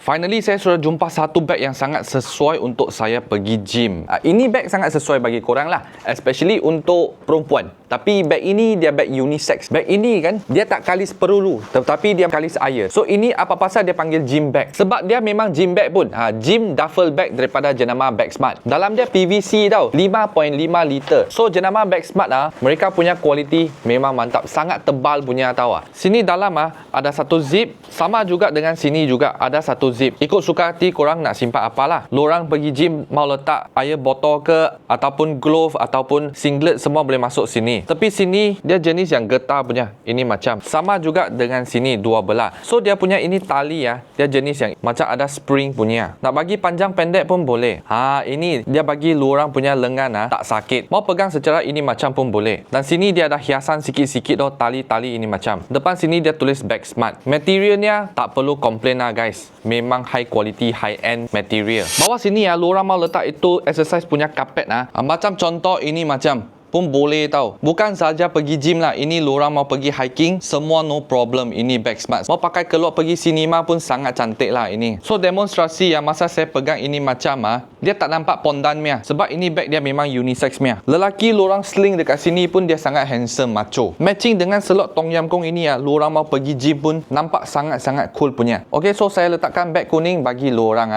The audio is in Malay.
Finally saya sudah jumpa satu bag yang sangat sesuai untuk saya pergi gym. Ini bag sangat sesuai bagi korang lah, especially untuk perempuan. Tapi bag ini dia bag unisex. Bag ini kan dia tak kalis peluru, tetapi dia kalis air. So ini apa pasal dia panggil gym bag? Sebab dia memang gym bag pun. Gym duffel bag daripada jenama Bag Smart. Dalam dia PVC tau, 5.5 liter. So jenama Bag Smart mereka punya kualiti memang mantap, sangat tebal punya tau. Sini dalam ada satu zip, sama juga dengan sini juga ada satu zip. Ikut suka hati korang nak simpan apalah. Lorang pergi gym mau letak air botol ke ataupun glove ataupun singlet, semua boleh masuk sini. Tapi sini dia jenis yang getah punya. Ini macam sama juga dengan sini dua belah. So dia punya ini tali dia jenis yang macam ada spring punya. Nak bagi panjang pendek pun boleh. Ini dia bagi lorang punya lengan tak sakit. Mau pegang secara ini macam pun boleh. Dan sini dia ada hiasan sikit-sikit tali-tali ini macam. Depan sini dia tulis Bag Smart. Materialnya tak perlu komplain guys. Memang high quality, high end material. Bawah sini lorang mau letak itu exercise punya carpet macam contoh ini macam pun boleh tau. Bukan saja pergi gym lah, ini lorang mau pergi hiking, semua no problem. Ini Bag Smart. Mau pakai keluar pergi cinema pun sangat cantik lah ini. So demonstrasi masa saya pegang ini macam dia tak nampak pondan punya. Sebab ini bag dia memang unisex punya. Lelaki lorang sling dekat sini pun dia sangat handsome, macho. Matching dengan selot Tom Yam Goong ini lorang mau pergi gym pun nampak sangat-sangat cool punya. Okay, so saya letakkan bag kuning bagi lorang